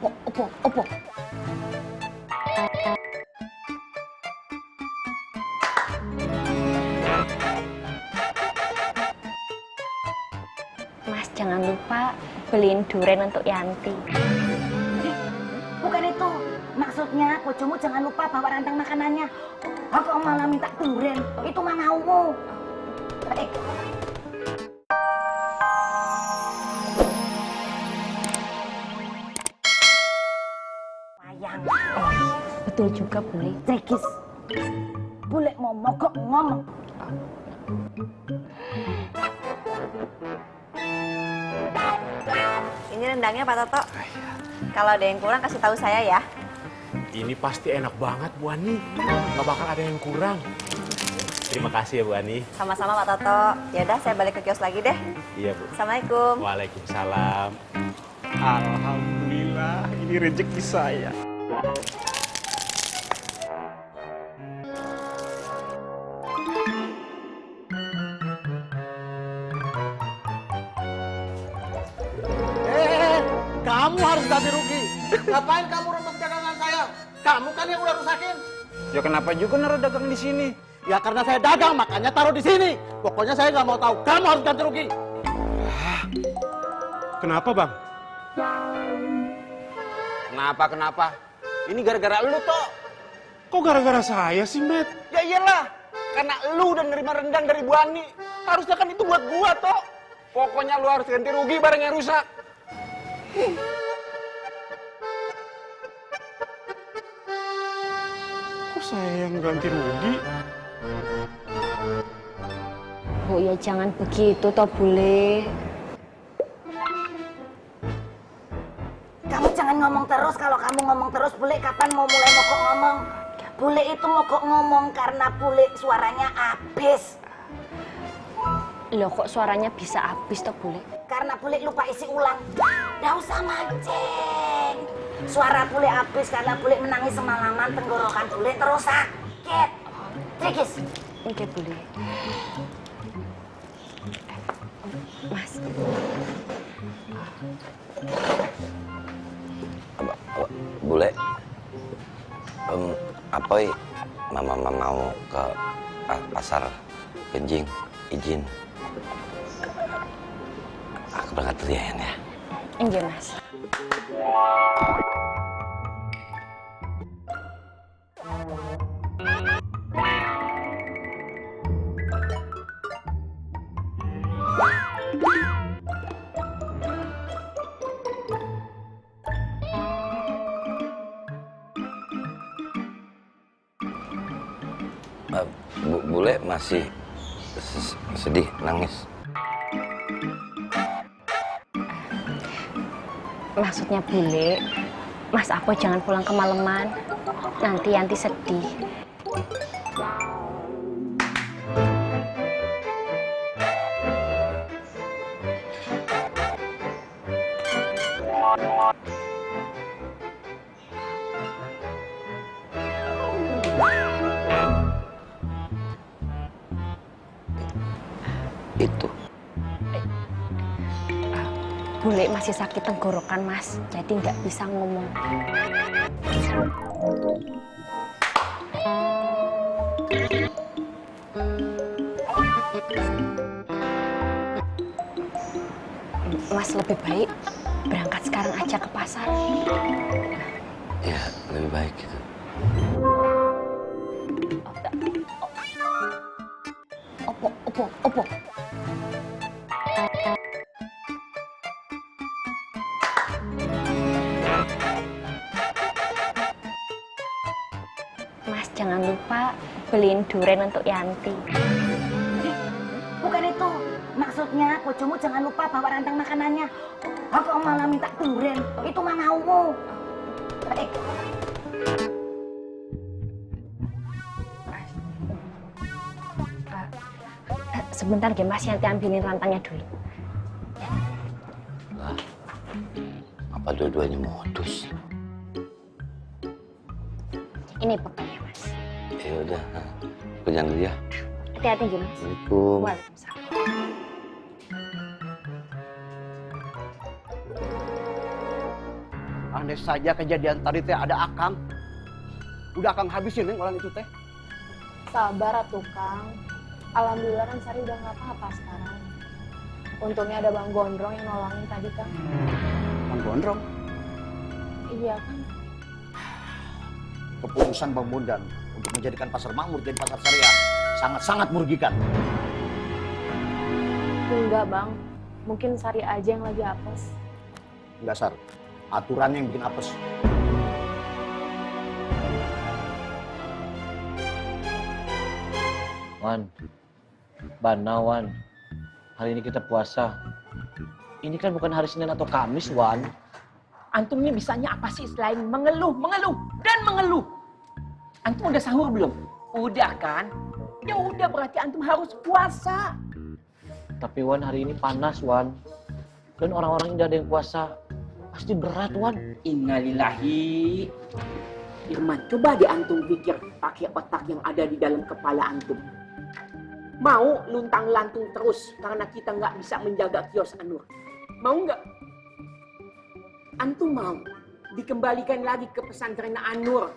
Opo. Mas, jangan lupa beliin durian untuk Yanti. Bukan itu. Maksudnya, bojomu jangan lupa bawa rantang makanannya. Aku malah minta durian. Itu mah ngaumu. Wayang. Betul juga, Bule. Cekis. Bule mau mogok ngomong. Ini rendangnya Pak Toto. Kalau ada yang kurang kasih tahu saya ya. Ini pasti enak banget, Bu Ani. Nggak bakal ada yang kurang. Terima kasih ya, Bu Ani. Sama-sama Pak Toto. Yaudah saya balik ke kios lagi deh. Iya, Bu. Assalamualaikum. Waalaikumsalam. Alhamdulillah, ini rezeki saya. Kamu harus ganti rugi. Ngapain kamu rebut dagangan saya? Kamu kan yang udah rusakin. Ya kenapa juga naruh dagang di sini? Ya karena saya dagang, makanya taruh di sini. Pokoknya saya nggak mau tahu. Kamu harus ganti rugi. Kenapa, Bang? Kenapa? Ini gara-gara lu, Tok. Kok gara-gara saya sih, Met? Ya iyalah. Karena lu udah nerima rendang dari Bu Ani. Harusnya kan itu buat gua, Tok. Pokoknya lu harus ganti rugi barang yang rusak. Kok saya yang ganti rugi? Oh ya jangan begitu toh, Bule. Kamu jangan ngomong terus. Kalau kamu ngomong terus, Bule kapan mau mulai mogok ngomong? Bule itu mogok ngomong karena Bule suaranya habis. Loh kok suaranya bisa habis toh, Bule? Karena Bule lupa isi ulang. Nggak usah mancing. Suara Bule habis karena Bule menangis semalaman, tenggorokan Bule terus sakit. Trikis. Oke, Bule. Mas. Bule, Apoy, mama mau ke pasar Genjing, izin. Aku berangkat dulu ya, Yan, ya. Enggak, Mas. Bule masih sedih, nangis. Maksudnya Bule, Mas Apoy jangan pulang kemalaman. Nanti Yanti sedih. Itu. Bule masih sakit tenggorokan, Mas. Jadi nggak bisa ngomong. Mas lebih baik berangkat sekarang aja ke pasar. Ya, lebih baik gitu. Opo. Mas, jangan lupa beliin durian untuk Yanti. Bukan itu. Maksudnya, bojomu jangan lupa bawa rantang makanannya. Aku malah minta durian. Itu mah ngaumu. Sebentar ya, Mas. Yanti ambilin rantangnya dulu. Lah, apa dua-duanya modus? Ini pokoknya, Mas. Ya udah, aku jalan dulu ya. Hati-hati ya, Mas. Assalamualaikum. Waalaikumsalam. Andai saja kejadian tadi teh ada Akang. Udah Akang habisin Neng orang itu teh. Sabar atuh Kang. Alhamdulillah kan Sari udah nggak apa-apa sekarang. Untungnya ada Bang Gondrong yang nolongin tadi Kang. Bang Gondrong. Iya Kang. Keputusan Bang Bondan untuk menjadikan pasar makmur jadi pasar syariah sangat-sangat merugikan. Enggak Bang. Mungkin Sari aja yang lagi apes. Dasar aturan yang bikin apes. Wan, Banawan, hari ini kita puasa. Ini kan bukan hari Senin atau Kamis, Wan. Antum ini bisanya apa sih selain mengeluh, dan mengeluh? Antum udah sahur belum? Udah kan? Ya udah berarti antum harus puasa. Tapi Wan, hari ini panas, Wan. Dan orang-orang ini ada yang puasa. Pasti berat, Wan. Innalillahi. Irman, coba deh antum pikir pakai otak yang ada di dalam kepala antum. Mau luntang-lantung terus karena kita nggak bisa menjaga kios Anur? Mau nggak? Antum mau dikembalikan lagi ke pesantren Anur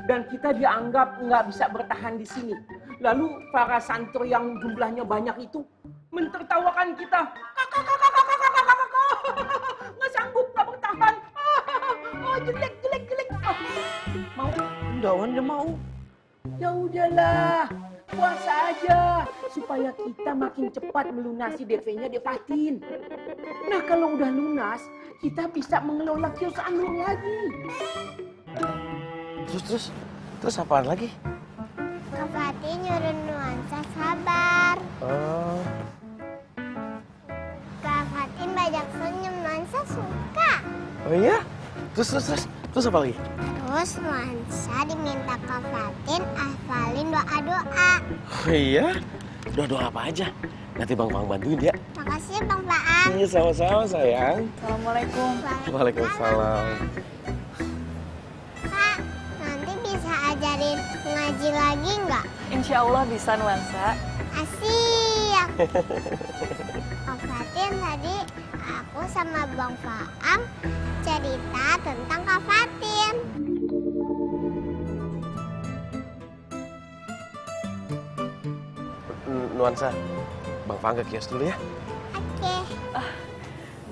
dan kita dianggap nggak bisa bertahan di sini. Lalu para santri yang jumlahnya banyak itu mentertawakan kita. Kakak, nggak sanggup, nggak bertahan. Oh, jelek. Mau? Udah, Wan, udah mau. Ya udahlah, puasa aja supaya kita makin cepat melunasi DP-nya Devatin. Nah kalau udah lunas, kita bisa mengelola kios Anur lagi. Terus apaan lagi? Kak Fatih nyuruh nuansa sabar. Oh. Kak Fatih banyak senyum, nuansa suka. Oh iya? Terus apa lagi? Terus nuansa diminta Kak Fatin hafalin doa-doa. Oh iya? Doa apa aja? Nanti Bang bantuin ya. Makasih Bang Faang. Iya, sama-sama sayang. Assalamualaikum. Waalaikumsalam. Kak, nanti bisa ajarin ngaji lagi nggak? Insya Allah bisa nuansa. Asyik. Kak Fatin tadi aku sama Bang Faang cerita tentang Kak Fatin. Nuansa, Bang Fang ke kios dulu ya. Oke.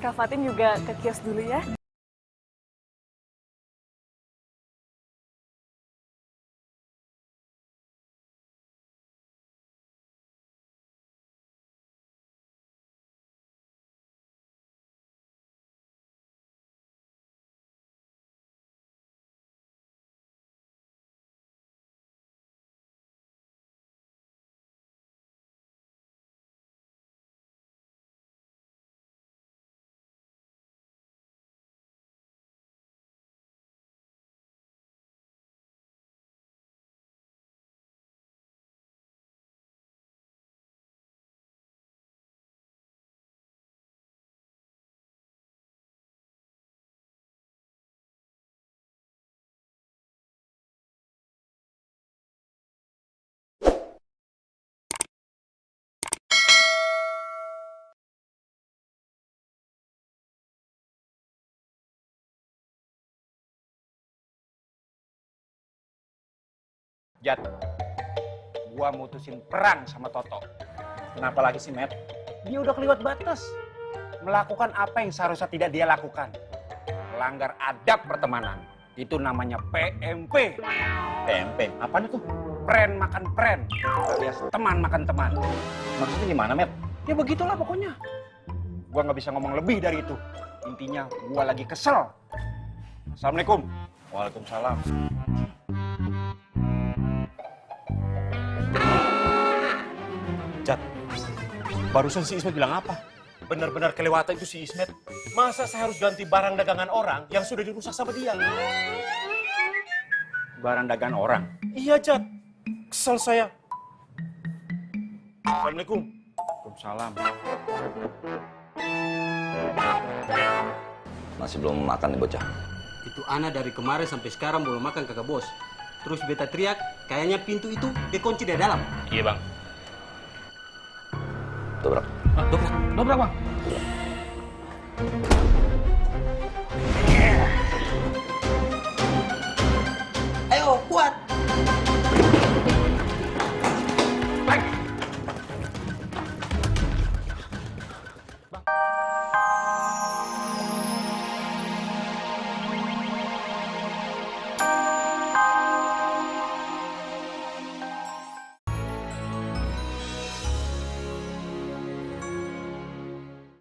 Kak Fatin juga ke kios dulu ya. Jat, gua mutusin perang sama Toto. Kenapa lagi sih, Matt? Dia udah kelewat batas. Melakukan apa yang seharusnya tidak dia lakukan. Melanggar adab pertemanan. Itu namanya PMP. PMP? Apaan itu? Pren makan pren. Alias teman makan teman. Maksudnya gimana, Matt? Ya begitulah pokoknya. Gua nggak bisa ngomong lebih dari itu. Intinya gua lagi kesel. Assalamualaikum. Waalaikumsalam. Jat, barusan si Ismet bilang apa? Benar-benar kelewatan itu si Ismet. Masa saya harus ganti barang dagangan orang yang sudah dirusak sama dia? Barang dagangan orang? Iya, Jat. Kesel saya. Assalamualaikum. Waalaikumsalam. Masih belum makan nih bocah. Itu Ana dari kemarin sampai sekarang belum makan kakak bos. Terus beta teriak, kayaknya pintu itu dikunci dari dalam. Iya, Bang. Dobrak. Dobrak, Bang.